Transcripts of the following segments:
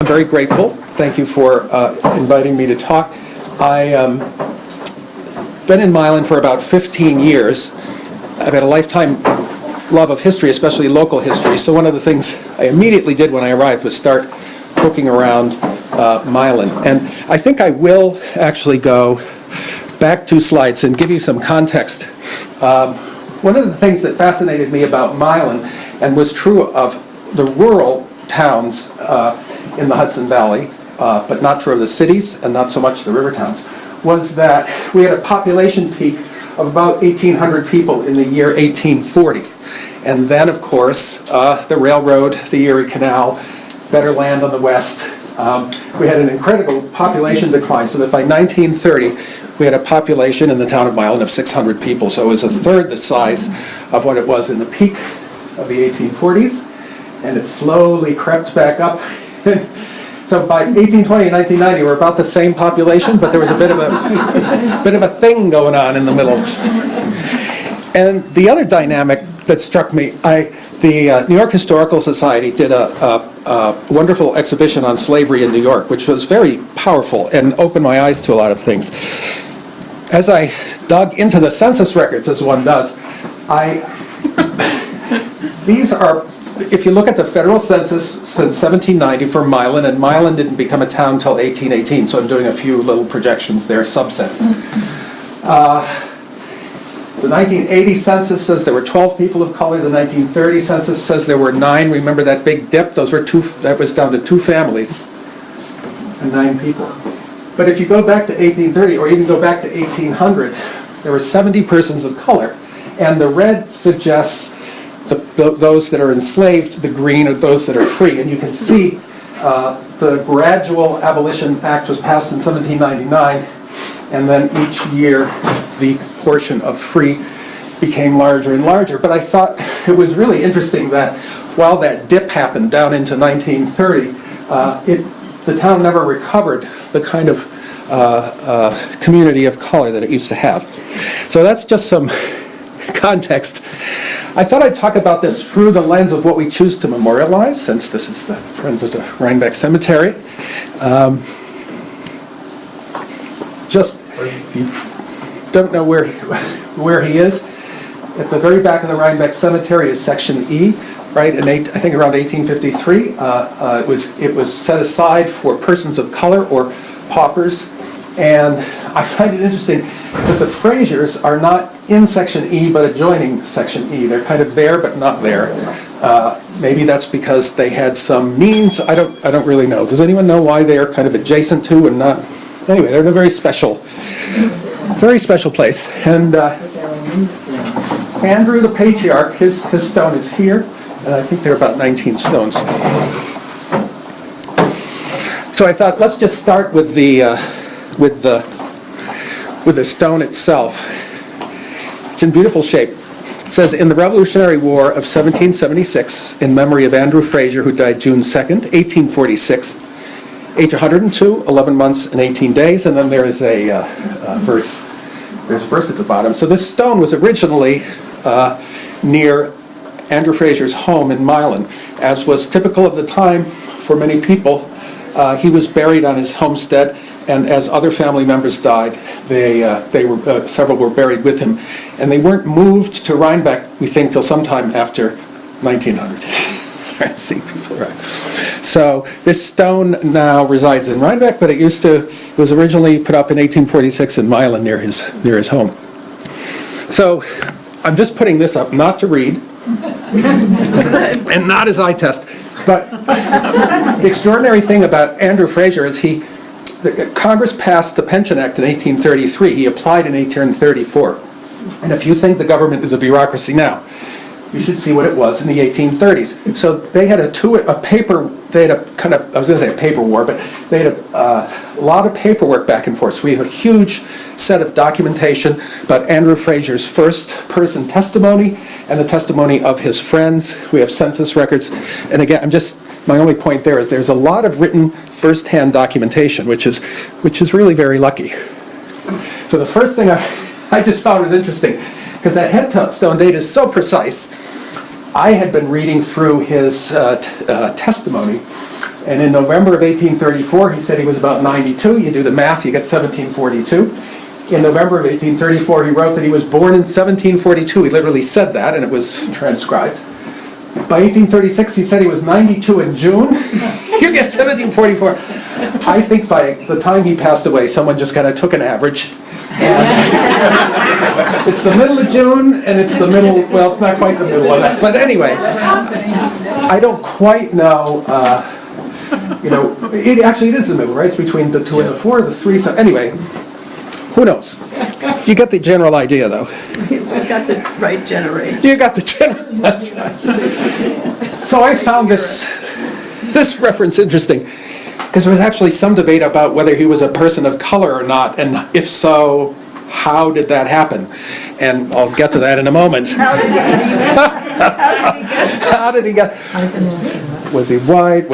I'm very grateful. Thank you for inviting me to talk. I've been in Milan for about 15 years. I've had a lifetime love of history, especially local history. So one of the things I immediately did when I arrived was start poking around Milan. And I think I will actually go back 2 slides and give you some context. One of the things that fascinated me about Milan, and was true of the rural towns in the Hudson Valley, but not true of the cities and not so much the river towns, was that we had a population peak of about 1,800 people in the year 1840. And then, of course, the railroad, the Erie Canal, better land on the west. We had an incredible population decline, so that by 1930, we had a population in the town of Milan of 600 people. So it was a third the size of what it was in the peak of the 1840s. And it slowly crept back up. So by 1820 and 1990, we're about the same population, but there was a bit of a thing going on in the middle. And the other dynamic that struck me, the New York Historical Society did a wonderful exhibition on slavery in New York, which was very powerful and opened my eyes to a lot of things. As I dug into the census records, as one does, these are, if you look at the federal census since 1790 for Milan, and Milan didn't become a town until 1818, so I'm doing a few little projections there, subsets. The 1980 census says there were 12 people of color. The 1930 census says there were 9. Remember that big dip? That was down to 2 families and 9 people. But if you go back to 1830, or even go back to 1800, there were 70 persons of color. And the red suggests those that are enslaved, the green are those that are free. And you can see the gradual Abolition Act was passed in 1799, and then each year the portion of free became larger and larger. But I thought it was really interesting that while that dip happened down into 1930, the town never recovered the kind of community of color that it used to have. So that's just some context. I thought I'd talk about this through the lens of what we choose to memorialize, since this is the Friends of Rhinebeck Cemetery. Just, if you don't know where he is, at the very back of the Rhinebeck Cemetery is Section E, right? In I think around 1853, it was set aside for persons of color or paupers, and I find it interesting that the Fraziers are not in Section E, but adjoining Section E. They're kind of there, but not there. Maybe that's because they had some means. I don't really know. Does anyone know why they are kind of adjacent to and not? Anyway, they're in a very special place. And Andrew the Patriarch, his stone is here, and I think there are about 19 stones. So I thought, let's just start with the stone itself. It's in beautiful shape. It says, in the Revolutionary War of 1776, in memory of Andrew Frazier, who died June 2nd, 1846, age 102, 11 months and 18 days, and then there is a verse. There's a verse at the bottom. So this stone was originally near Andrew Frazier's home in Milan. As was typical of the time for many people, he was buried on his homestead, and as other family members died, several were buried with him. And they weren't moved to Rhinebeck, we think, till sometime after 1900. Sorry, I see people around. So this stone now resides in Rhinebeck, but it was originally put up in 1846 in Milan near his home. So I'm just putting this up, not to read, and not as eye test. But the extraordinary thing about Andrew Frazier is Congress passed the Pension Act in 1833. He applied in 1834. And if you think the government is a bureaucracy now, you should see what it was in the 1830s. So they had a paper war, but they had a lot of paperwork back and forth. So we have a huge set of documentation about Andrew Frazier's first-person testimony and the testimony of his friends. We have census records. And again, my only point there is there's a lot of written first-hand documentation, which is really very lucky. So the first thing I just found was interesting, because that headstone date is so precise. I had been reading through his testimony, And in November of 1834, he said he was about 92. You do the math, you get 1742. In November of 1834, he wrote that he was born in 1742. He literally said that, and it was transcribed. By 1836, he said he was 92 in June. You get 1744. I think by the time he passed away, someone just kind of took an average. And it's the middle of June, and it's the middle, well, it's not quite the middle of that. But anyway, I don't quite know, it is the middle, right? It's between the 2 and the 4, the 3, so anyway, who knows? You get the general idea, though. You got the right generation. You got the general, that's right. So I always found this reference interesting, because there was actually some debate about whether he was a person of color or not, and if so, how did that happen? And I'll get to that in a moment. How did he get Was he white?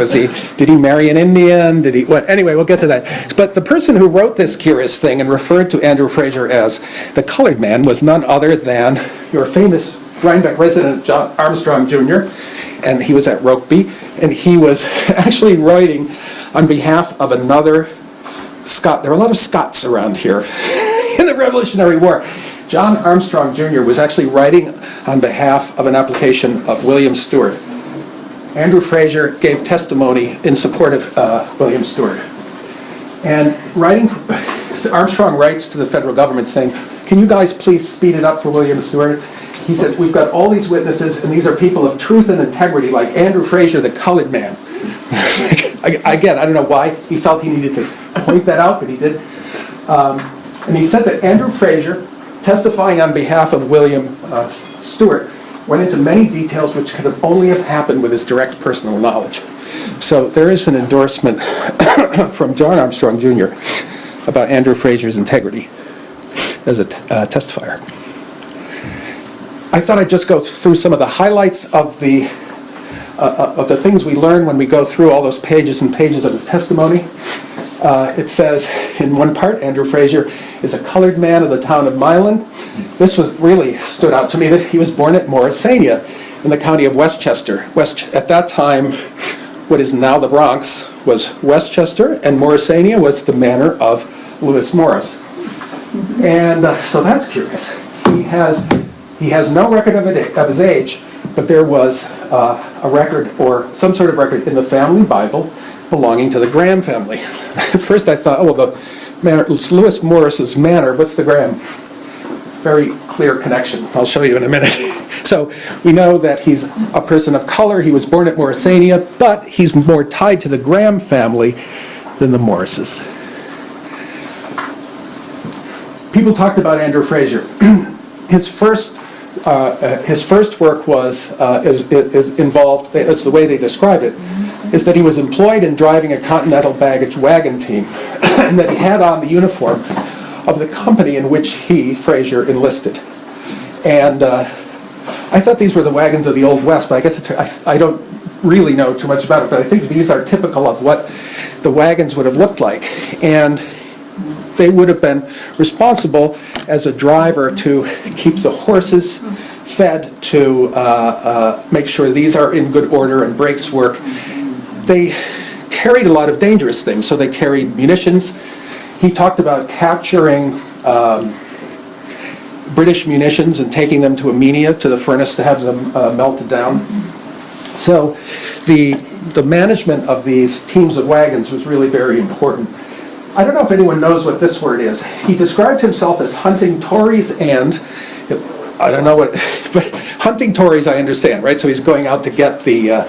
Did he marry an Indian? Anyway, we'll get to that. But the person who wrote this curious thing and referred to Andrew Frazier as the colored man was none other than your famous Rhinebeck resident, John Armstrong Jr., and he was at Rokeby, and he was actually writing on behalf of another Scot. There were a lot of Scots around here in the Revolutionary War. John Armstrong Jr. was actually writing on behalf of an application of William Stewart. Andrew Frazier gave testimony in support of William Stewart. And Armstrong writes to the federal government saying, can you guys please speed it up for William Stewart? He said, we've got all these witnesses, and these are people of truth and integrity, like Andrew Frazier, the colored man. Again, I don't know why he felt he needed to point that out, but he did. And he said that Andrew Frazier, testifying on behalf of William Stewart, went into many details which could have only have happened with his direct personal knowledge. So there is an endorsement from John Armstrong Jr. about Andrew Frazier's integrity as a testifier. I thought I'd just go through some of the highlights of the things we learn when we go through all those pages and pages of his testimony. It says in one part, Andrew Frazier is a colored man of the town of Milan. This really stood out to me, that he was born at Morrisania in the county of Westchester. At that time, what is now the Bronx was Westchester, and Morrisania was the manor of Lewis Morris. And so that's curious. He has no record of his age, but there was a record or some sort of record in the family Bible belonging to the Graham family. At first I thought, the manor, it's Lewis Morris's manor, what's the Graham? Very clear connection. I'll show you in a minute. So we know that he's a person of color. He was born at Morrisania, but he's more tied to the Graham family than the Morrises. People talked about Andrew Frazier. His first work is involved, as the way they described it, is that he was employed in driving a Continental baggage wagon team, and that he had on the uniform of the company in which he, Frazier, enlisted. And I thought these were the wagons of the Old West, but I guess I don't really know too much about it, but I think these are typical of what the wagons would have looked like. And they would have been responsible as a driver to keep the horses fed, to make sure these are in good order and brakes work. They carried a lot of dangerous things, so they carried munitions. He talked about capturing British munitions and taking them to Amenia, to the furnace, to have them melted down. So the management of these teams of wagons was really very important. I don't know if anyone knows what this word is. He described himself as hunting Tories and, I don't know what, but hunting Tories I understand, right? So he's going out to get the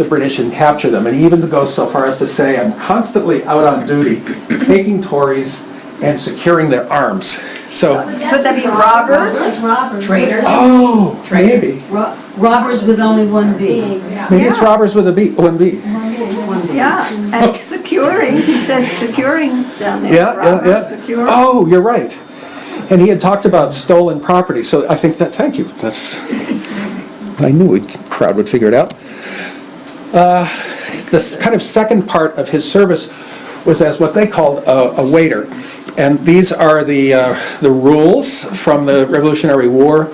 British and capture them. And he even goes so far as to say, I'm constantly out on duty, taking Tories and securing their arms. So could that be robbers? Traitors. Oh, Traitors. maybe. Robbers with only one B. Maybe it's robbers with a B, one B. Yeah, and securing, he says securing down there. Yeah. Securing. Oh, you're right. And he had talked about stolen property, so I think that, thank you. I knew a crowd would figure it out. The kind of second part of his service was as what they called a waiter. And these are the rules from the Revolutionary War.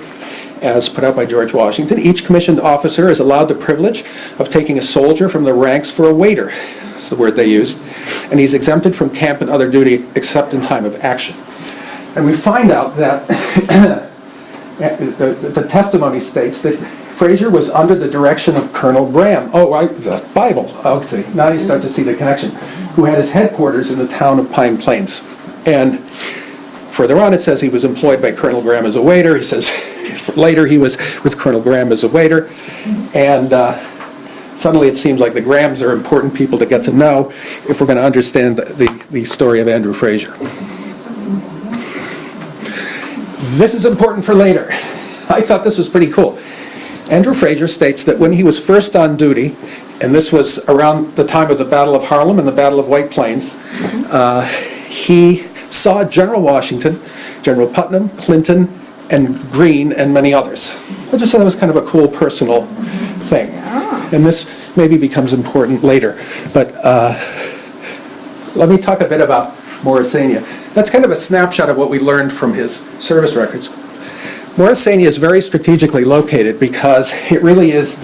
as put out by George Washington. Each commissioned officer is allowed the privilege of taking a soldier from the ranks for a waiter. That's the word they used. And he's exempted from camp and other duty except in time of action. And we find out that the testimony states that Frazier was under the direction of Colonel Graham. Oh, right, the Bible. Okay, now you start to see the connection. Who had his headquarters in the town of Pine Plains. And further on it says he was employed by Colonel Graham as a waiter. He says later he was with Colonel Graham as a waiter. And suddenly it seems like the Grahams are important people to get to know if we're going to understand the story of Andrew Frazier. This is important for later. I thought this was pretty cool. Andrew Frazier states that when he was first on duty, and this was around the time of the Battle of Harlem and the Battle of White Plains, he saw General Washington, General Putnam, Clinton, and Greene, and many others. I just thought that was kind of a cool personal thing. And this maybe becomes important later. But let me talk a bit about Morrisania. That's kind of a snapshot of what we learned from his service records. Morrisania is very strategically located because it really is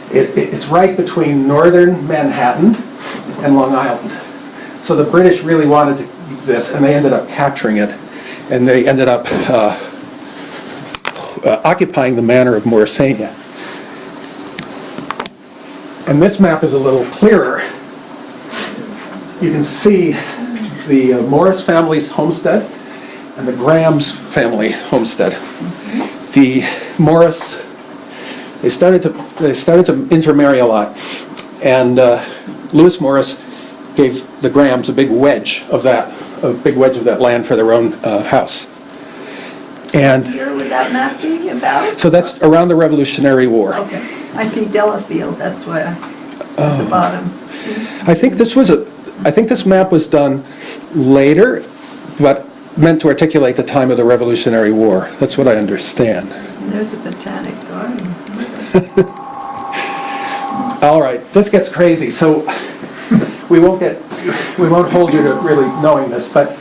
it's right between northern Manhattan and Long Island. So the British really wanted this, and they ended up capturing it, and they ended up occupying the Manor of Morrisania. And this map is a little clearer. You can see the Morris family's homestead and the Graham's family homestead. The Morris, they started to intermarry a lot, and Lewis Morris gave the Grahams a big wedge of that land for their own house. And Here would that map be about? so that's around the Revolutionary War. Okay, I see Delafield, that's where, at the bottom. I think this map was done later, but meant to articulate the time of the Revolutionary War. That's what I understand. There's a botanic garden. All right, this gets crazy, so we won't hold you to really knowing this, but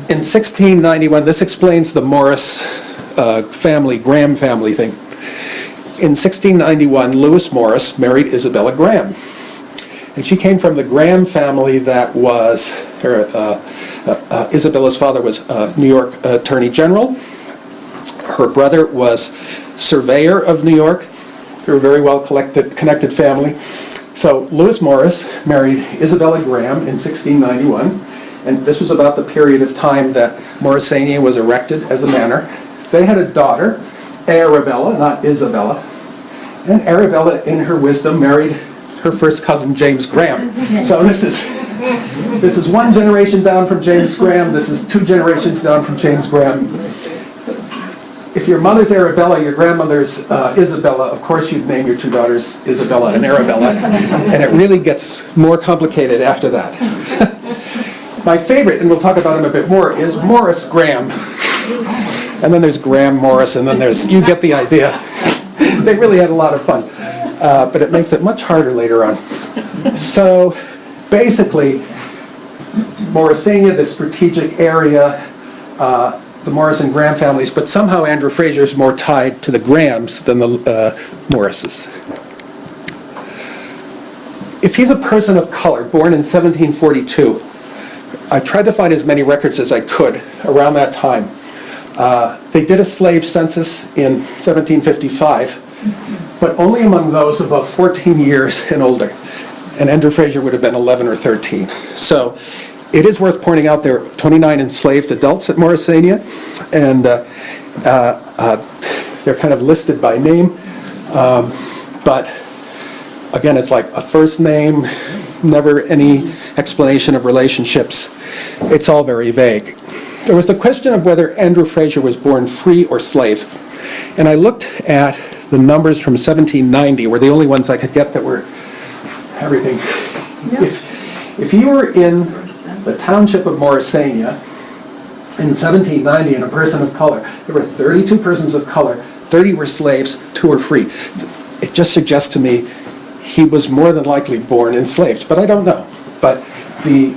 in 1691, this explains the Morris Graham family thing. In 1691, Lewis Morris married Isabella Graham. And she came from the Graham family that was, Isabella's father was New York Attorney General. Her brother was Surveyor of New York. They were a very well connected family. So Lewis Morris married Isabella Graham in 1691. And this was about the period of time that Morrisania was erected as a manor. They had a daughter, Arabella, not Isabella. And Arabella, in her wisdom, married her first cousin, James Graham. So this is one generation down from James Graham. This is two generations down from James Graham. If your mother's Arabella, your grandmother's Isabella, of course you'd name your two daughters Isabella and Arabella. And it really gets more complicated after that. My favorite, and we'll talk about him a bit more, is Morris Graham. And then there's Graham Morris, and then you get the idea. They really had a lot of fun. But it makes it much harder later on. So basically, Morrisania, the strategic area, the Morris and Graham families, but somehow Andrew Frazier is more tied to the Grahams than the Morrises. If he's a person of color, born in 1742, I tried to find as many records as I could around that time. They did a slave census in 1755, but only among those above 14 years and older. And Andrew Frazier would have been 11 or 13. So it is worth pointing out there are 29 enslaved adults at Morrisania, and they're kind of listed by name. But again, it's like a first name, never any explanation of relationships. It's all very vague. There was the question of whether Andrew Frazier was born free or slave. And I looked at the numbers from 1790, were the only ones I could get that were everything. Yeah. If you were in the township of Morrisania in 1790 and a person of color, there were 32 persons of color, 30 were slaves, 2 were free. It just suggests to me he was more than likely born enslaved, but I don't know. But the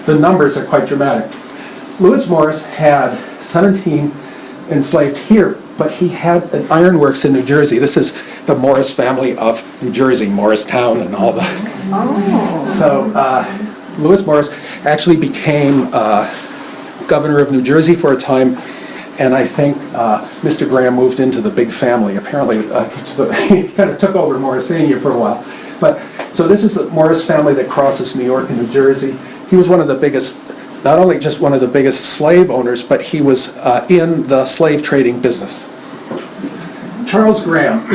numbers are quite dramatic. Lewis Morris had 17 enslaved here, but he had an ironworks in New Jersey. This is the Morris family of New Jersey, Morristown and all that. Oh. So Lewis Morris actually became governor of New Jersey for a time, and I think Mr. Graham moved into the big family. Apparently, he kind of took over Morrisania for a while. But so this is the Morris family that crosses New York and New Jersey. He was one of the biggest, not only just one of the biggest slave owners, but he was in the slave trading business. Charles Graham,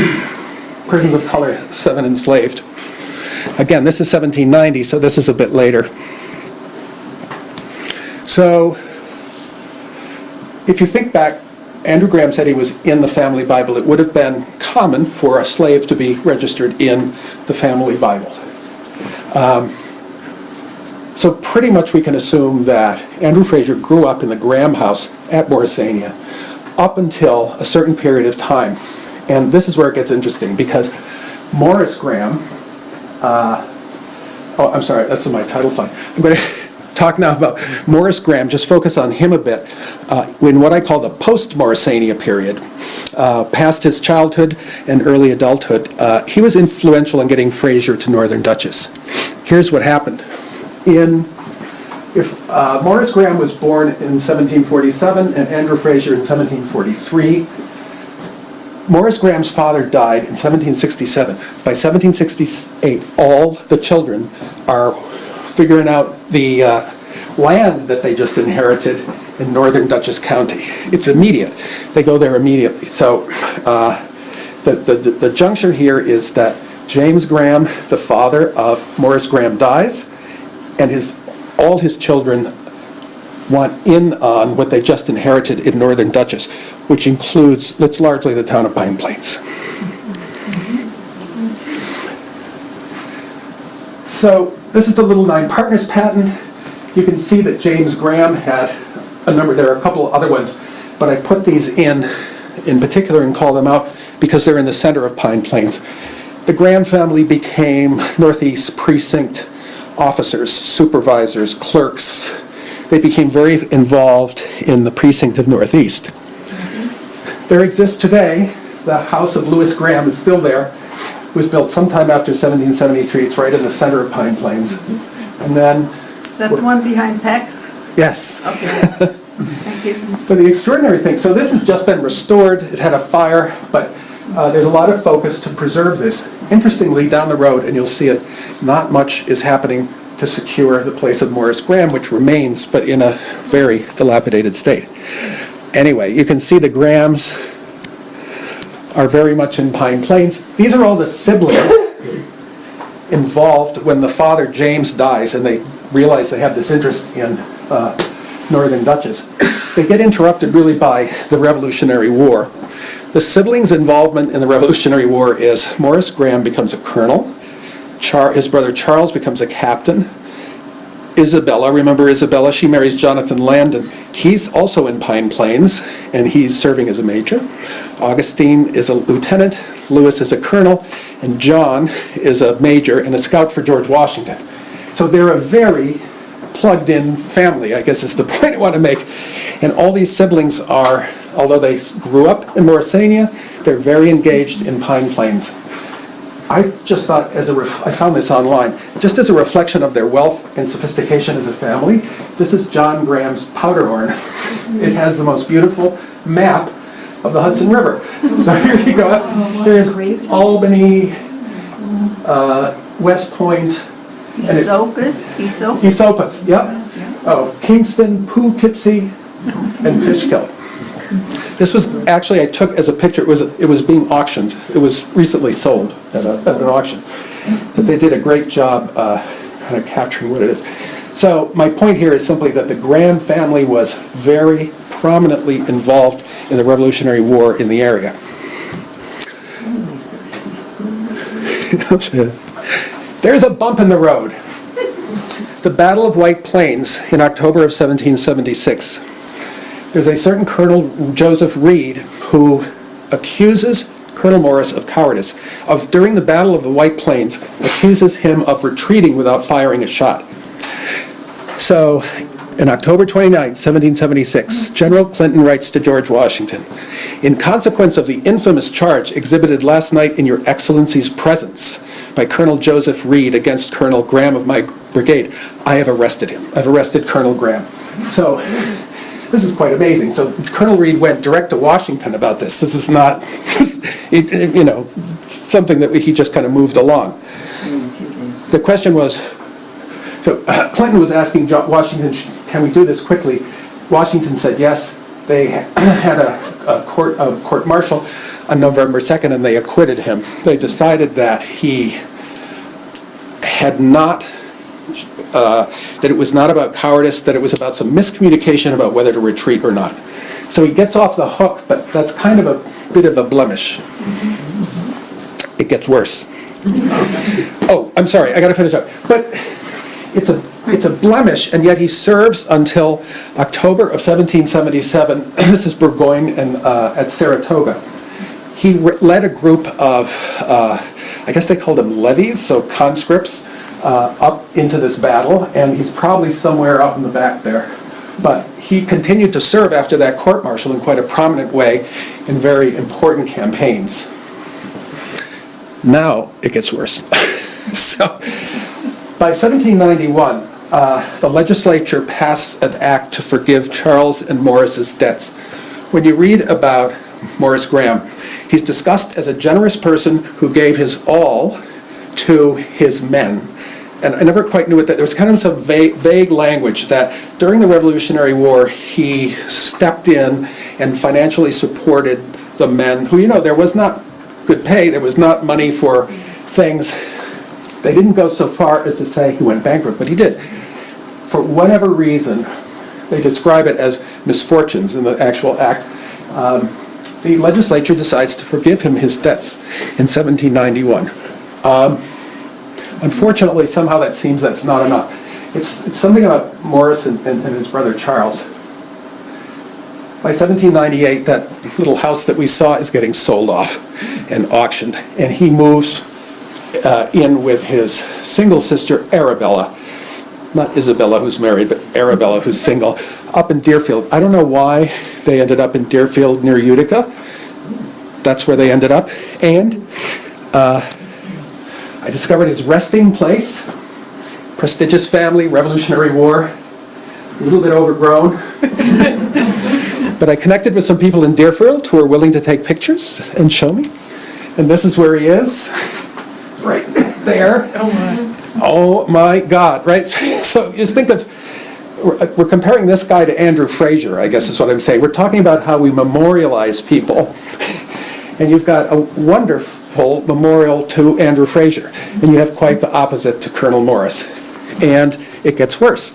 Persons of Color, 7 enslaved. Again, this is 1790, so this is a bit later. So, if you think back, Andrew Graham said he was in the family Bible. It would have been common for a slave to be registered in the family Bible. So pretty much we can assume that Andrew Frazier grew up in the Graham house at Morrisania up until a certain period of time. And this is where it gets interesting, because Morris Graham, oh, I'm sorry, that's my title sign. I'm going to talk now about Morris Graham, just focus on him a bit, in what I call the post-Morrisania period. Past his childhood and early adulthood, he was influential in getting Frazier to Northern Dutchess. Here's what happened. Morris Graham was born in 1747 and Andrew Frazier in 1743. Morris Graham's father died in 1767. By 1768, all the children are figuring out the land that they just inherited in Northern Dutchess County. It's immediate. They go there immediately. So the juncture here is that James Graham, the father of Morris Graham, dies, and all his children want in on what they just inherited in Northern Dutchess, which includes, it's largely the town of Pine Plains. So this is the Little Nine Partners patent. You can see that James Graham had a number, there are a couple other ones, but I put these in particular and call them out because they're in the center of Pine Plains. The Graham family became Northeast Precinct officers, supervisors, clerks. They became very involved in the precinct of Northeast. There exists today, the house of Lewis Graham is still there. It was built sometime after 1773. It's right in the center of Pine Plains. And then... Is that the one behind Peck's? Yes. Okay. Thank you. But the extraordinary thing, so this has just been restored. It had a fire, but there's a lot of focus to preserve this. Interestingly, down the road, and you'll see it, not much is happening to secure the place of Morris Graham, which remains, but in a very dilapidated state. Anyway, you can see the Grahams are very much in Pine Plains. These are all the siblings involved when the father, James, dies, and they realize they have this interest in Northern Dutchess. They get interrupted really by the Revolutionary War. The siblings' involvement in the Revolutionary War is Morris Graham becomes a colonel, his brother Charles becomes a captain, Isabella, remember Isabella, she marries Jonathan Landon. He's also in Pine Plains, and he's serving as a major. Augustine is a lieutenant, Lewis is a colonel, and John is a major and a scout for George Washington. So they're a very plugged-in family, I guess is the point I want to make. And all these siblings are, although they grew up in Morrisania, they're very engaged in Pine Plains. I just thought, I found this online, just as a reflection of their wealth and sophistication as a family, this is John Graham's powder horn. It has the most beautiful map of the Hudson River. So here you go. There's Albany, West Point. Esopus, yep. Oh, Kingston, Poughkeepsie, and Fishkill. This was actually, I took as a picture, it was being auctioned. It was recently sold at an auction. But they did a great job kind of capturing what it is. So my point here is simply that the Graham family was very prominently involved in the Revolutionary War in the area. There's a bump in the road. The Battle of White Plains in October of 1776. There's a certain Colonel Joseph Reed who accuses Colonel Morris of cowardice, during the Battle of the White Plains, accuses him of retreating without firing a shot. So On October 29, 1776, General Clinton writes to George Washington, "In consequence of the infamous charge exhibited last night in your Excellency's presence by Colonel Joseph Reed against Colonel Graham of my brigade, I have arrested him." I've arrested Colonel Graham. So this is quite amazing. So Colonel Reed went direct to Washington about this. This is not, something that he just kind of moved along. The question was, so Clinton was asking Washington, can we do this quickly? Washington said yes. They had a court martial on November 2nd, and they acquitted him. They decided that he had not, that it was not about cowardice, that it was about some miscommunication about whether to retreat or not. So he gets off the hook, but that's kind of a bit of a blemish. It gets worse. Oh, I'm sorry, I got to finish up. But it's a blemish, and yet he serves until October of 1777. This is Burgoyne and at Saratoga. He led a group of, I guess they called them levies, so conscripts, up into this battle, and he's probably somewhere up in the back there. But he continued to serve after that court-martial in quite a prominent way in very important campaigns. Now it gets worse. So, by 1791, the legislature passed an act to forgive Charles and Morris's debts. When you read about Morris Graham, he's discussed as a generous person who gave his all to his men. And I never quite knew what that, there was kind of some vague language that during the Revolutionary War, he stepped in and financially supported the men who, there was not good pay, there was not money for things. They didn't go so far as to say he went bankrupt, but he did. For whatever reason, they describe it as misfortunes in the actual act. The legislature decides to forgive him his debts in 1791. Unfortunately, somehow that seems that's not enough. It's something about Morris and his brother Charles. By 1798, that little house that we saw is getting sold off and auctioned, and he moves in with his single sister Arabella, not Isabella who's married, but Arabella who's single, up in Deerfield. I don't know why they ended up in Deerfield near Utica. That's where they ended up. And I discovered his resting place, prestigious family, Revolutionary War, a little bit overgrown. But I connected with some people in Deerfield who are willing to take pictures and show me. And this is where he is, right there. Oh my God, right? So just think of, we're comparing this guy to Andrew Frazier, I guess is what I'm saying. We're talking about how we memorialize people. And you've got a wonderful memorial to Andrew Frazier. And you have quite the opposite to Colonel Morris. And it gets worse.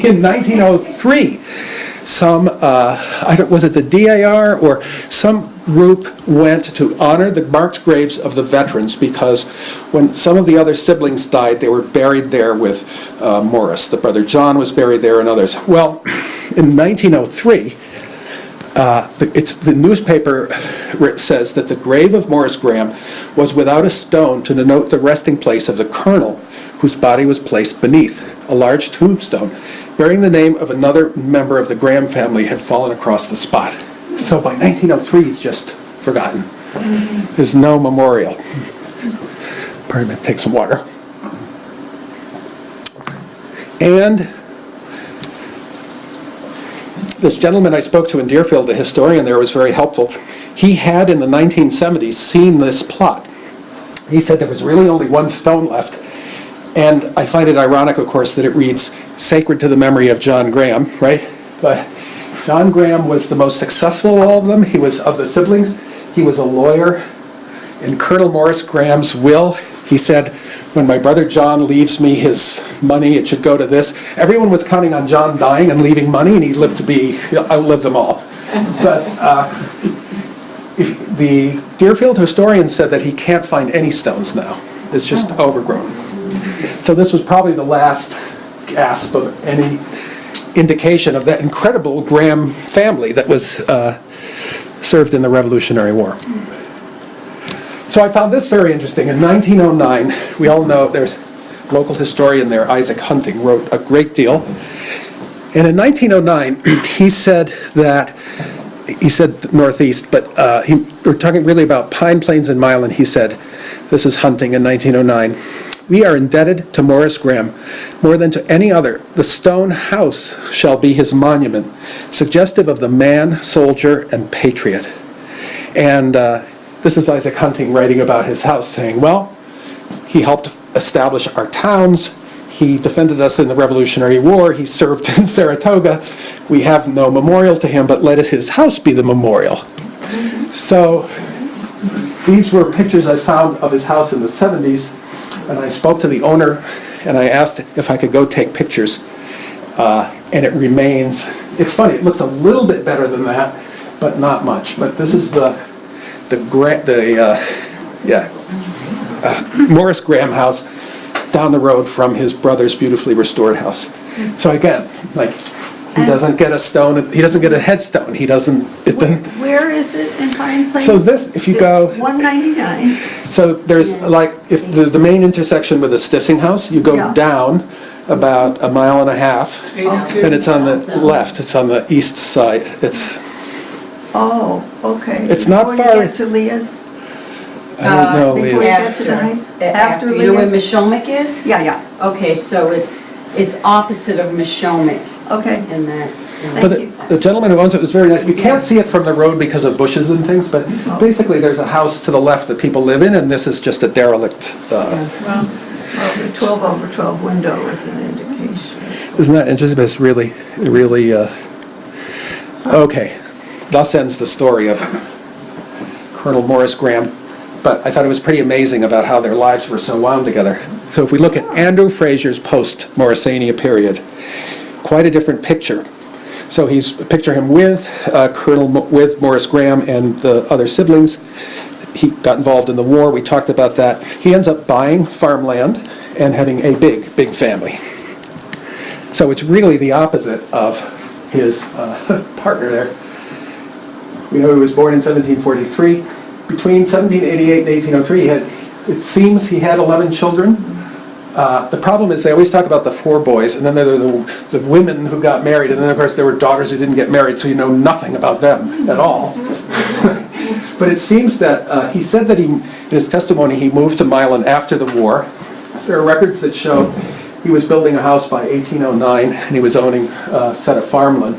In 1903, was it the DAR or some group went to honor the marked graves of the veterans because when some of the other siblings died, they were buried there with Morris. The brother John was buried there and others. Well, in 1903, the newspaper says that the grave of Morris Graham was without a stone to denote the resting place of the colonel whose body was placed beneath. A large tombstone bearing the name of another member of the Graham family had fallen across the spot. So by 1903, it's just forgotten. There's no memorial. Pardon me, take some water. And this gentleman I spoke to in Deerfield, the historian there, was very helpful. He had in the 1970s seen this plot. He said there was really only one stone left. And I find it ironic, of course, that it reads, sacred to the memory of John Graham, right? But John Graham was the most successful of all of them. He was, of the siblings, he was a lawyer. In Colonel Morris Graham's will, he said, when my brother John leaves me his money, it should go to this. Everyone was counting on John dying and leaving money, and he lived to be, outlived them all. But the Deerfield historian said that he can't find any stones now. It's just overgrown. So this was probably the last gasp of any indication of that incredible Graham family that was served in the Revolutionary War. So I found this very interesting. In 1909, we all know there's a local historian there, Isaac Hunting, wrote a great deal. And in 1909, he said northeast, but we're talking really about Pine Plains and Milan. He said, this is Hunting in 1909, "We are indebted to Morris Graham more than to any other. The stone house shall be his monument, suggestive of the man, soldier, and patriot." And this is Isaac Hunting writing about his house, saying, well, he helped establish our towns. He defended us in the Revolutionary War. He served in Saratoga. We have no memorial to him, but let his house be the memorial. So these were pictures I found of his house in the 70s, and I spoke to the owner, and I asked if I could go take pictures, and it remains, it's funny, it looks a little bit better than that, but not much. But this is Morris Graham house down the road from his brother's beautifully restored house. So again, like, he doesn't get a stone, he doesn't get a headstone, he doesn't, it doesn't. Where is it in Pine Plains? So this, if you go, 199. so there's like, if the main intersection with the Stissing house, you go Yeah. down about a mile and a half, and it's on the left, it's on the east side. It's, Oh, okay. It's not Before far- you get to Leah's? I don't know, Before you Leah. get to the house? After, you know where Leah's? Mishomic is? Yeah. Okay, so it's opposite of Mishomic Okay. in that. But Thank you. the gentleman who owns it was very nice. You can't see it from the road because of bushes and things, but basically there's a house to the left that people live in, and this is just a derelict. Well, the 12 over 12 window is an indication. Isn't that interesting? But it's really, okay. Thus ends the story of Colonel Morris Graham. But I thought it was pretty amazing about how their lives were so wound together. So if we look at Andrew Frazier's post-Morrisania period, quite a different picture. So picture him with with Morris Graham and the other siblings. He got involved in the war. We talked about that. He ends up buying farmland and having a big, big family. So it's really the opposite of his partner there. We know he was born in 1743. Between 1788 and 1803, it seems he had 11 children. The problem is they always talk about the 4 boys, and then there are the women who got married, and then of course there were daughters who didn't get married, so you know nothing about them at all. But it seems that he said that in his testimony he moved to Milan after the war. There are records that show he was building a house by 1809, and he was owning a set of farmland.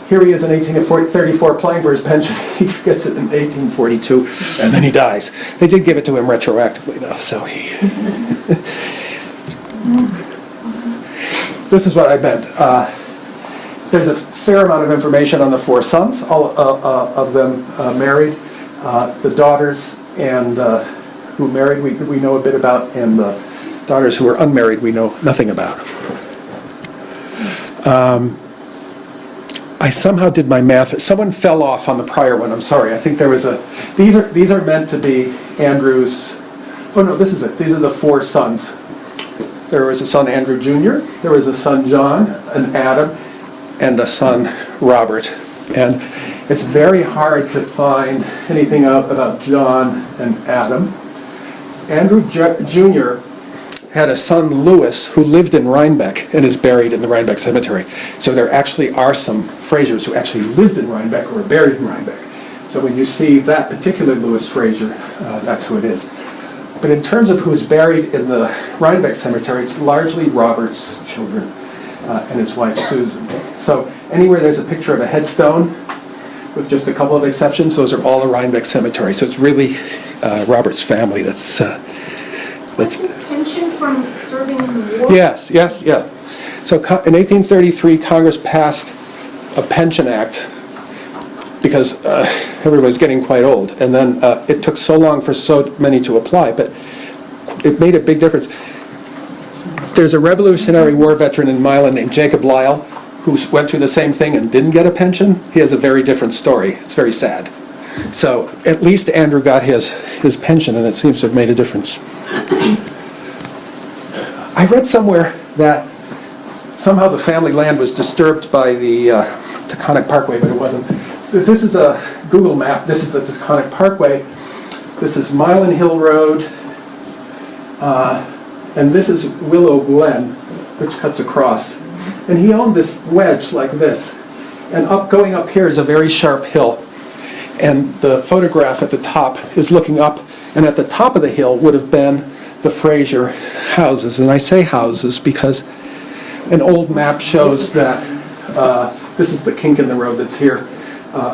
Here he is in 1834 applying for his pension. He gets it in 1842, and then he dies. They did give it to him retroactively, though, so he... This is what I meant. There's a fair amount of information on the 4 sons, all of them married. The daughters and who married we know a bit about, and the daughters who were unmarried we know nothing about. I somehow did my math. Someone fell off on the prior one. I'm sorry. I think there was a... These are meant to be Andrew's... Oh, no, this is it. These are the 4 sons. There was a son, Andrew Jr., there was a son, John, an Adam, and a son, Robert. And it's very hard to find anything out about John and Adam. Andrew Jr. had a son, Louis, who lived in Rhinebeck and is buried in the Rhinebeck Cemetery. So there actually are some Fraziers who actually lived in Rhinebeck or were buried in Rhinebeck. So when you see that particular Louis Frazier, that's who it is. But in terms of who's buried in the Rhinebeck Cemetery, it's largely Robert's children and his wife, Susan. So anywhere there's a picture of a headstone, with just a couple of exceptions, those are all the Rhinebeck Cemetery. So it's really Robert's family that's... Was his pension from serving in the war? Yes. So in 1833, Congress passed a pension act because everybody's getting quite old. And then it took so long for so many to apply, but it made a big difference. There's a Revolutionary War veteran in Milan named Jacob Lyle who went through the same thing and didn't get a pension. He has a very different story. It's very sad. So at least Andrew got his pension, and it seems to have made a difference. I read somewhere that somehow the family land was disturbed by the Taconic Parkway, but it wasn't. This is a Google map. This is the Taconic Parkway. This is Milan Hill Road, and this is Willow Glen, which cuts across. And he owned this wedge like this. And going up here is a very sharp hill. And the photograph at the top is looking up, and at the top of the hill would have been the Frazier houses. And I say houses because an old map shows that this is the kink in the road that's here.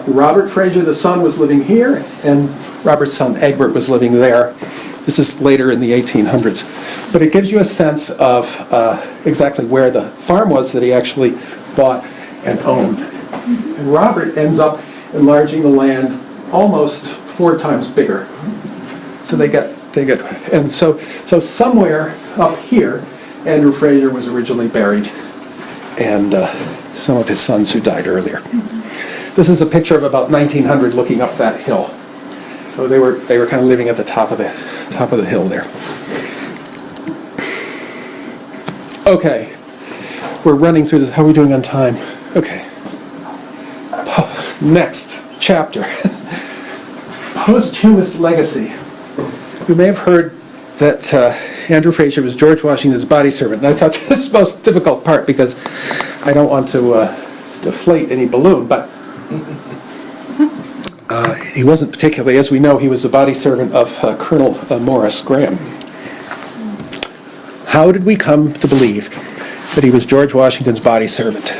Robert Frazier, the son, was living here, and Robert's son, Egbert, was living there. This is later in the 1800s. But it gives you a sense of exactly where the farm was that he actually bought and owned. And Robert ends up enlarging the land almost 4 times bigger. So and so somewhere up here, Andrew Frazier was originally buried, and some of his sons who died earlier. This is a picture of about 1900 looking up that hill. So they were kind of living at the top of the hill there. Okay, we're running through this. How are we doing on time? Okay. Next chapter. Posthumous legacy. You may have heard that Andrew Frazier was George Washington's body servant. And I thought this was the most difficult part because I don't want to deflate any balloon, but he wasn't particularly. As we know, he was the body servant of Colonel Morris Graham. How did we come to believe that he was George Washington's body servant?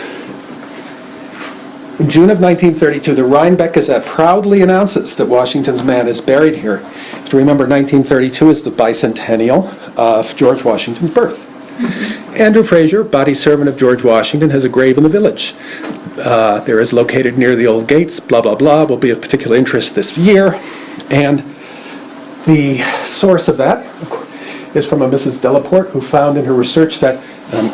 In June of 1932, the Rhinebeck Gazette proudly announces that Washington's man is buried here. You have to remember, 1932 is the bicentennial of George Washington's birth. Andrew Frazier, body servant of George Washington, has a grave in the village. There is located near the old gates, blah, blah, blah, will be of particular interest this year. And the source of that is from a Mrs. Delaporte, who found in her research that,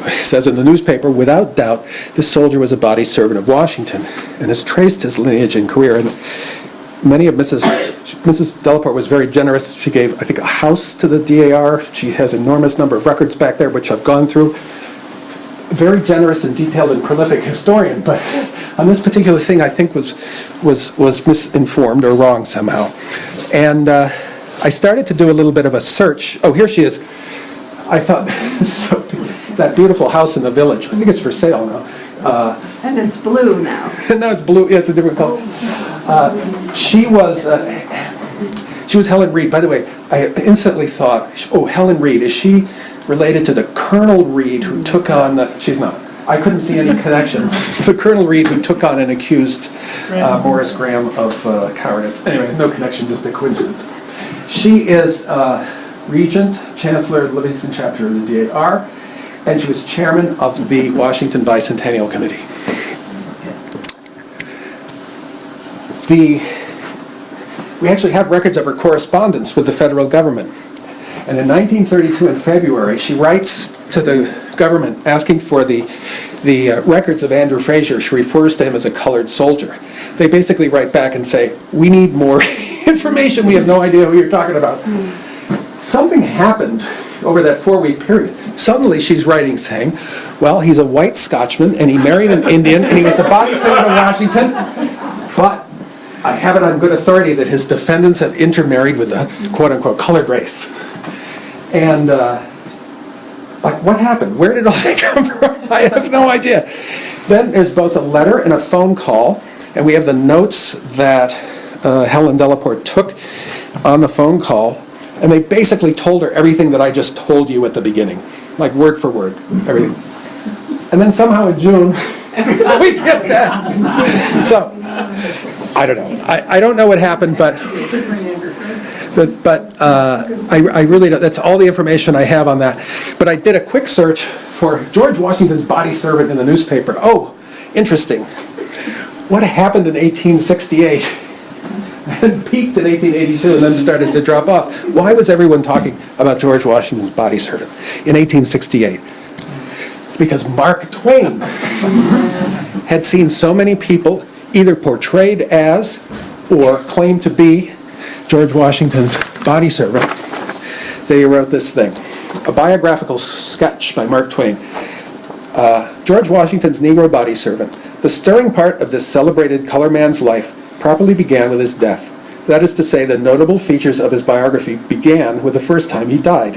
says in the newspaper, without doubt, this soldier was a body servant of Washington and has traced his lineage and career. And many of Mrs. Delaporte was very generous. She gave, I think, a house to the DAR. She has an enormous number of records back there, which I've gone through. Very generous and detailed and prolific historian, but on this particular thing, I think was misinformed or wrong somehow. And I started to do a little bit of a search. Oh, here she is. I thought, that beautiful house in the village, I think it's for sale now. And it's blue now. And now it's blue, yeah, it's a different color. She was Helen Reed. By the way, I instantly thought, oh, Helen Reed, is she related to the Colonel Reed who took on she's not. I couldn't see any connection. The Colonel Reed who took on and accused Morris Graham of cowardice. Anyway, no connection, just a coincidence. She is Regent, Chancellor of the Livingston chapter of the DAR, and she was chairman of the Washington Bicentennial Committee. We actually have records of her correspondence with the federal government. And in 1932, in February, she writes to the government asking for the records of Andrew Frazier. She refers to him as a colored soldier. They basically write back and say, we need more information. We have no idea who you're talking about. Something happened over that 4-week period. Suddenly she's writing saying, well, he's a white Scotchman, and he married an Indian, and he was a body servant of Washington, but I have it on good authority that his defendants have intermarried with the quote-unquote colored race. And like, what happened? Where did all that come from? I have no idea. Then there's both a letter and a phone call, and we have the notes that Helen Delaporte took on the phone call, and they basically told her everything that I just told you at the beginning, like word for word, everything. And then somehow in June, we get that. So, I don't know. I don't know what happened, but I really don't. That's all the information I have on that. But I did a quick search for George Washington's body servant in the newspaper. Oh, interesting. What happened in 1868? It peaked in 1882 and then started to drop off. Why was everyone talking about George Washington's body servant in 1868? It's because Mark Twain had seen so many people either portrayed as or claimed to be George Washington's body servant. They wrote this thing, a biographical sketch by Mark Twain. George Washington's Negro body servant. The stirring part of this celebrated color man's life probably began with his death. That is to say, the notable features of his biography began with the first time he died.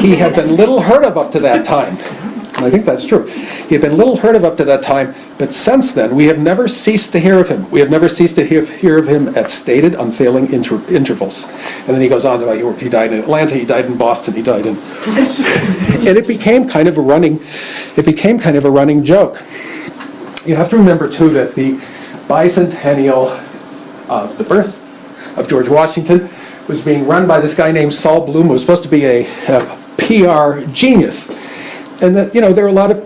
He had been little heard of up to that time. I think that's true. He had been little heard of up to that time, but since then, we have never ceased to hear of him. We have never ceased to hear of him at stated, unfailing intervals. And then he goes on to, he died in Atlanta, he died in Boston, he died in... And it became kind of a running joke. You have to remember, too, that the bicentennial of the birth of George Washington was being run by this guy named Saul Bloom, who was supposed to be a PR genius. And that, there are a lot of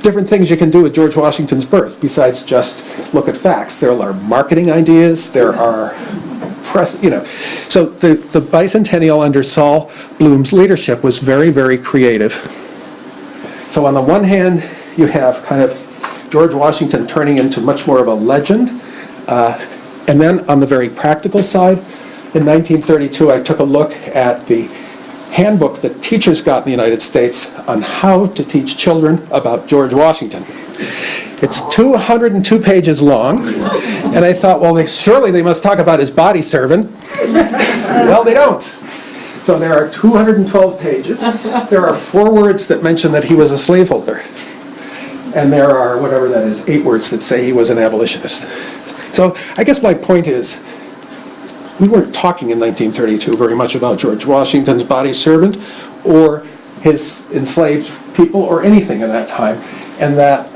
different things you can do with George Washington's birth besides just look at facts. There are marketing ideas, there are press, So the bicentennial under Saul Bloom's leadership was very, very creative. So on the one hand, you have kind of George Washington turning into much more of a legend. And then on the very practical side, in 1932, I took a look at the handbook that teachers got in the United States on how to teach children about George Washington. It's 202 pages long, and I thought, well, surely they must talk about his body servant. Well, they don't. So there are 212 pages. There are 4 words that mention that he was a slaveholder. And there are, whatever that is, 8 words that say he was an abolitionist. So I guess my point is, we weren't talking in 1932 very much about George Washington's body servant or his enslaved people or anything in that time. And that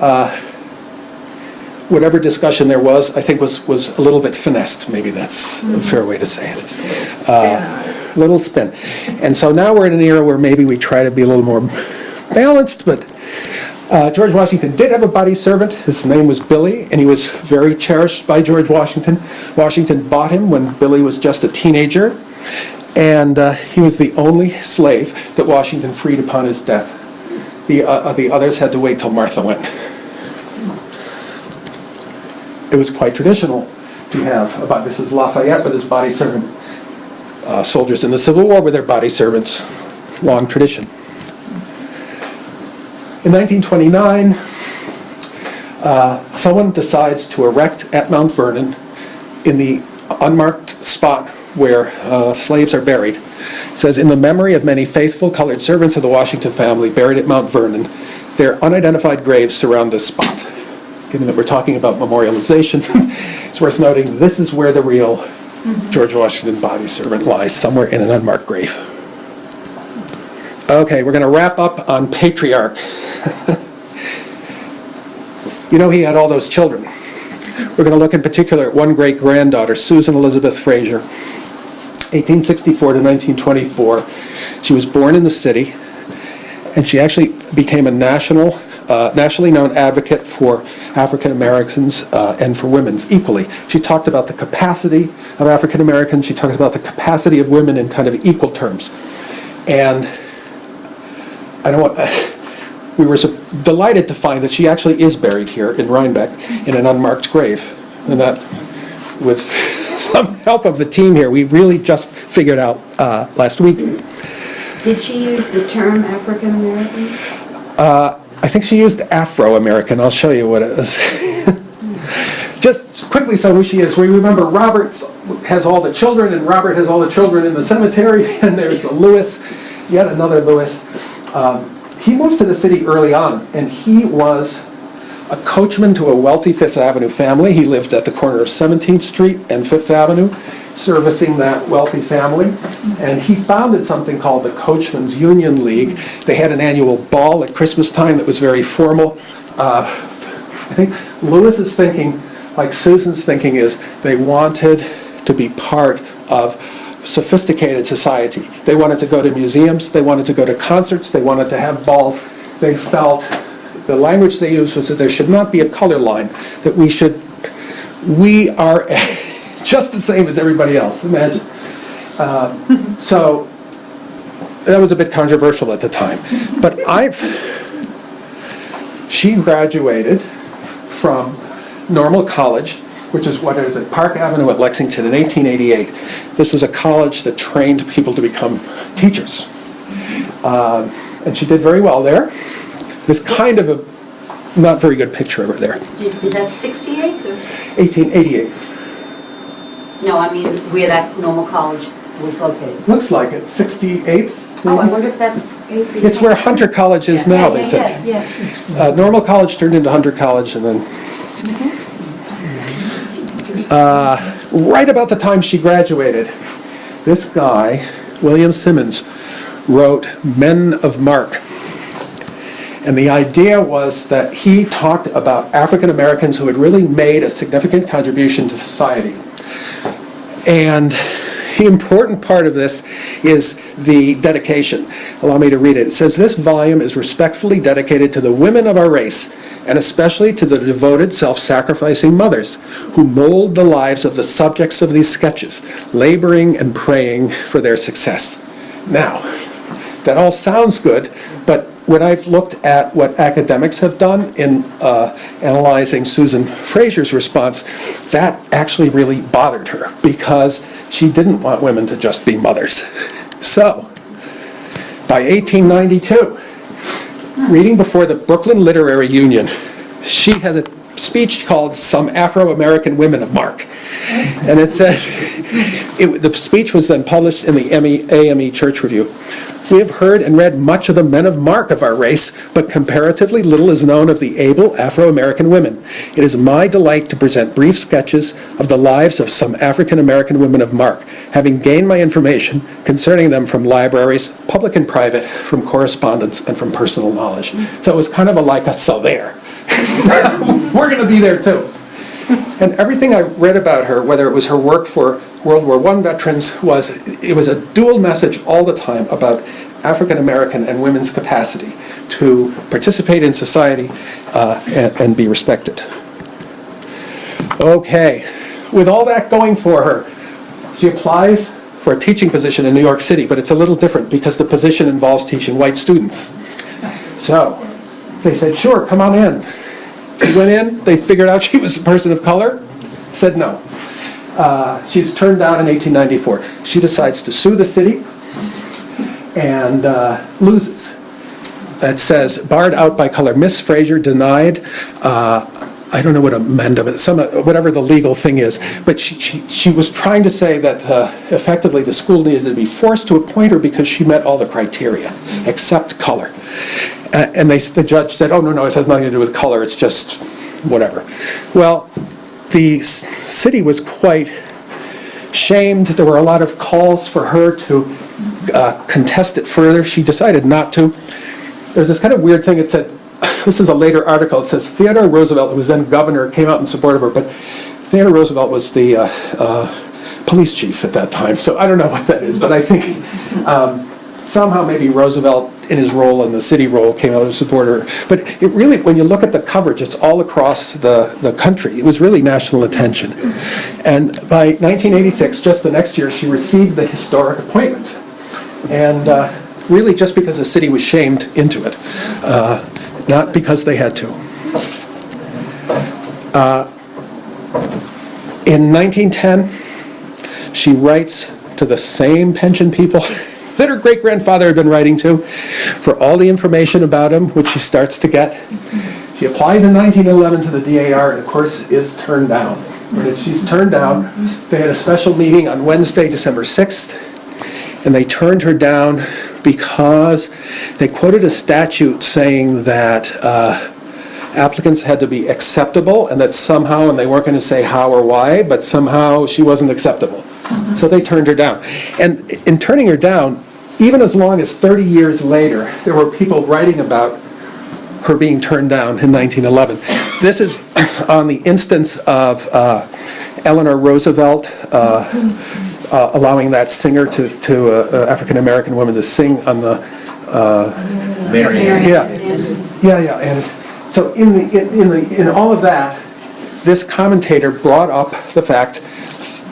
whatever discussion there was, I think was a little bit finessed. Maybe that's a fair way to say it. Little spin. And so now we're in an era where maybe we try to be a little more balanced, but George Washington did have a body servant. His name was Billy, and he was very cherished by George Washington. Washington bought him when Billy was just a teenager, and he was the only slave that Washington freed upon his death. The others had to wait till Martha went. It was quite traditional to have about Mrs. Lafayette with his body servant. Soldiers in the Civil War with their body servants. Long tradition. In 1929, someone decides to erect at Mount Vernon, in the unmarked spot where slaves are buried. It says, in the memory of many faithful colored servants of the Washington family buried at Mount Vernon, their unidentified graves surround this spot. Given that we're talking about memorialization, it's worth noting this is where the real George Washington body servant lies, somewhere in an unmarked grave. Okay, we're going to wrap up on patriarch. He had all those children. We're going to look in particular at one great-granddaughter, Susan Elizabeth Frazier, 1864 to 1924. She was born in the city, and she actually became a nationally known advocate for African Americans and for women's equally. She talked about the capacity of African Americans. She talked about the capacity of women in kind of equal terms. And we were so delighted to find that she actually is buried here in Rhinebeck in an unmarked grave. And that, with some help of the team here, we really just figured out last week. Did she use the term African American? I think she used Afro-American. I'll show you what it is. Just quickly, so who she is. We remember Robert has all the children, and Robert has all the children in the cemetery, and there's a Lewis, yet another Lewis. He moved to the city early on, and he was a coachman to a wealthy Fifth Avenue family. He lived at the corner of 17th Street and Fifth Avenue, servicing that wealthy family. And he founded something called the Coachman's Union League. They had an annual ball at Christmas time that was very formal. I think Lewis's thinking, like Susan's thinking, is they wanted to be part of sophisticated society. They wanted to go to museums, they wanted to go to concerts, they wanted to have balls. They felt, the language they used was that there should not be a color line, that we are just the same as everybody else, imagine. So that was a bit controversial at the time. But she graduated from Normal College, which is what is at Park Avenue at Lexington in 1888. This was a college that trained people to become teachers. And she did very well there. There's kind of a not very good picture of her there. Is that 68? 1888. No, I mean where that normal college was located. Looks like it, 68th. Oh, I wonder if that's... It's where Hunter College is now, they said. Yeah. Normal College turned into Hunter College, and then... right about the time she graduated, this guy, William Simmons, wrote Men of Mark. And the idea was that he talked about African Americans who had really made a significant contribution to society. And the important part of this is the dedication. Allow me to read it. It says, "This volume is respectfully dedicated to the women of our race, and especially to the devoted, self-sacrificing mothers who mold the lives of the subjects of these sketches, laboring and praying for their success." Now, that all sounds good, but when I've looked at what academics have done in analyzing Susan Frazier's response, that actually really bothered her because she didn't want women to just be mothers. So, by 1892, reading before the Brooklyn Literary Union, she has a speech called Some Afro-American Women of Mark. And it says, the speech was then published in the AME Church Review. "We have heard and read much of the men of mark of our race, but comparatively little is known of the able Afro-American women. It is my delight to present brief sketches of the lives of some African-American women of mark, having gained my information concerning them from libraries, public and private, from correspondence, and from personal knowledge." So it was kind of like a so there. We're going to be there too. And everything I read about her, whether it was her work for World War I veterans, it was a dual message all the time about African American and women's capacity to participate in society and be respected. Okay, with all that going for her, she applies for a teaching position in New York City, but it's a little different because the position involves teaching white students. So they said, "Sure, come on in." She went in, they figured out she was a person of color, said no. She's turned down in 1894. She decides to sue the city and loses. It says, barred out by color. Miss Frazier denied, I don't know what amendment, whatever the legal thing is, but she was trying to say that effectively the school needed to be forced to appoint her because she met all the criteria, except color. And the judge said, "Oh, no, it has nothing to do with color, it's just whatever." Well, the city was quite shamed. There were a lot of calls for her to contest it further. She decided not to. There's this kind of weird thing. It said, this is a later article, it says Theodore Roosevelt, who was then governor, came out in support of her, but Theodore Roosevelt was the police chief at that time, so I don't know what that is, but I think somehow maybe Roosevelt in his role and the city role came out to support her. But it really, when you look at the coverage, it's all across the country. It was really national attention. And by 1986, just the next year, she received the historic appointment. And really just because the city was shamed into it, not because they had to. In 1910, she writes to the same pension people that her great-grandfather had been writing to for all the information about him, which she starts to get. She applies in 1911 to the DAR and, of course, is turned down. When she's turned down, they had a special meeting on Wednesday, December 6th, and they turned her down because they quoted a statute saying that applicants had to be acceptable and that somehow, and they weren't going to say how or why, but somehow she wasn't acceptable. So they turned her down. And in turning her down, even as long as 30 years later, there were people writing about her being turned down in 1911. This is on the instance of Eleanor Roosevelt allowing that singer to African-American woman to sing on the... Yeah. And so in all of that, this commentator brought up the fact,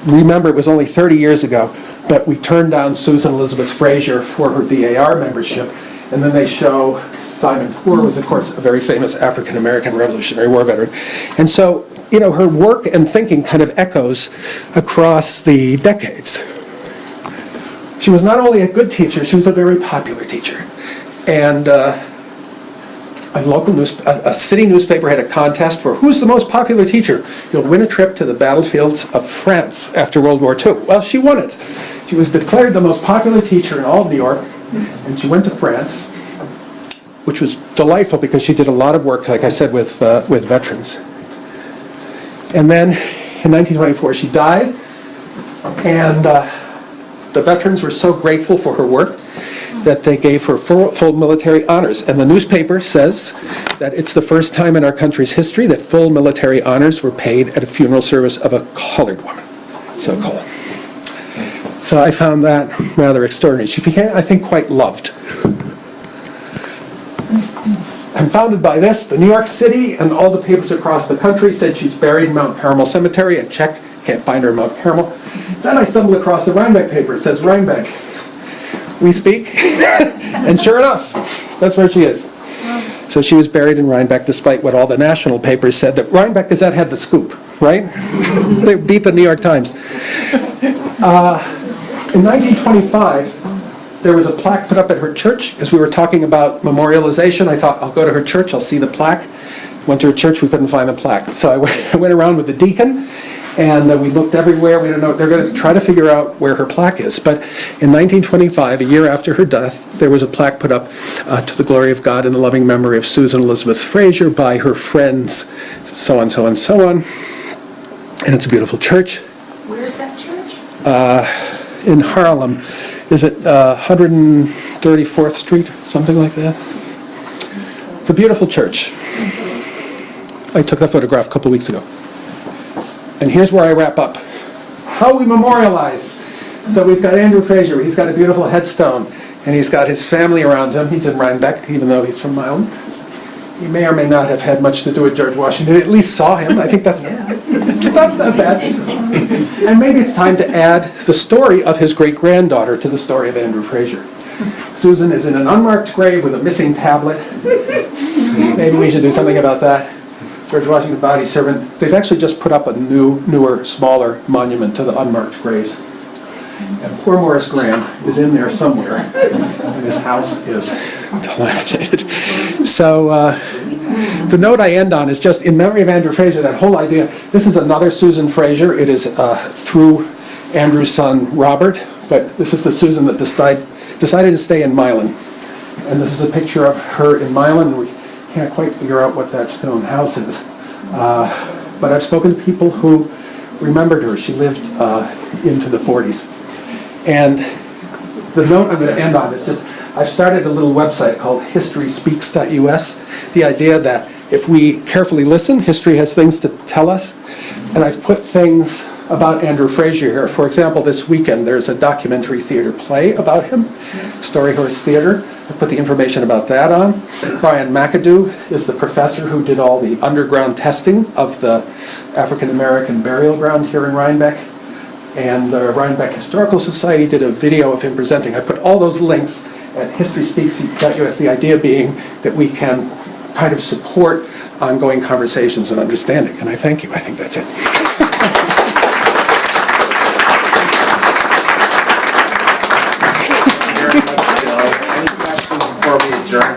remember it was only 30 years ago, but we turned down Susan Elizabeth Frazier for her DAR membership, and then they show Simon Poore was, of course, a very famous African-American Revolutionary War veteran. And so, her work and thinking kind of echoes across the decades. She was not only a good teacher, she was a very popular teacher. And a city newspaper had a contest for who's the most popular teacher. You'll win a trip to the battlefields of France after World War II. Well, she won it. She was declared the most popular teacher in all of New York, and she went to France, which was delightful because she did a lot of work, like I said, with veterans. And then in 1924 she died, and the veterans were so grateful for her work that they gave her full military honors. And the newspaper says that it's the first time in our country's history that full military honors were paid at a funeral service of a colored woman, so-called. So I found that rather extraordinary. She became, I think, quite loved. Confounded by this, the New York City and all the papers across the country said she's buried in Mount Carmel Cemetery. I checked, can't find her in Mount Carmel. Then I stumbled across the Rhinebeck paper. It says, Rhinebeck, we speak. And sure enough, that's where she is. So she was buried in Rhinebeck, despite what all the national papers said, that Rhinebeck Gazette had the scoop, right? They beat the New York Times. In 1925, there was a plaque put up at her church. As we were talking about memorialization, I thought, I'll go to her church, I'll see the plaque. Went to her church, we couldn't find the plaque. So I went around with the deacon, and we looked everywhere. We don't know. They're going to try to figure out where her plaque is. But in 1925, a year after her death, there was a plaque put up to the glory of God in the loving memory of Susan Elizabeth Frazier by her friends, so on, so on, so on. And it's a beautiful church. Where is that church? In Harlem. Is it 134th Street, something like that? It's a beautiful church. I took that photograph a couple weeks ago. And here's where I wrap up. How we memorialize. So we've got Andrew Frazier. He's got a beautiful headstone, and he's got his family around him. He's in Rhinebeck, even though he's from Milan. He may or may not have had much to do with George Washington. At least saw him. I think that's not bad. And maybe it's time to add the story of his great-granddaughter to the story of Andrew Frazier. Susan is in an unmarked grave with a missing tablet. Maybe we should do something about that. George Washington body servant. They've actually just put up a newer, smaller monument to the unmarked graves. And poor Morris Graham is in there somewhere, and his house is dilapidated. So the note I end on is just in memory of Andrew Frazier, that whole idea. This is another Susan Frazier. It is through Andrew's son, Robert, but this is the Susan that decided to stay in Milan. And this is a picture of her in Milan. We can't quite figure out what that stone house is. But I've spoken to people who remembered her. She lived into the 40s. And the note I'm going to end on is just, I've started a little website called historyspeaks.us. The idea that if we carefully listen, history has things to tell us. And I've put things about Andrew Frazier here. For example, this weekend there's a documentary theater play about him, Storyhorse Theater. I put the information about that on. Brian McAdoo is the professor who did all the underground testing of the African American burial ground here in Rhinebeck. And the Rhinebeck Historical Society did a video of him presenting. I put all those links at historyspeaks.us, the idea being that we can kind of support ongoing conversations and understanding. And I thank you. I think that's it. Thank you very much, Bill. Any questions before we adjourn?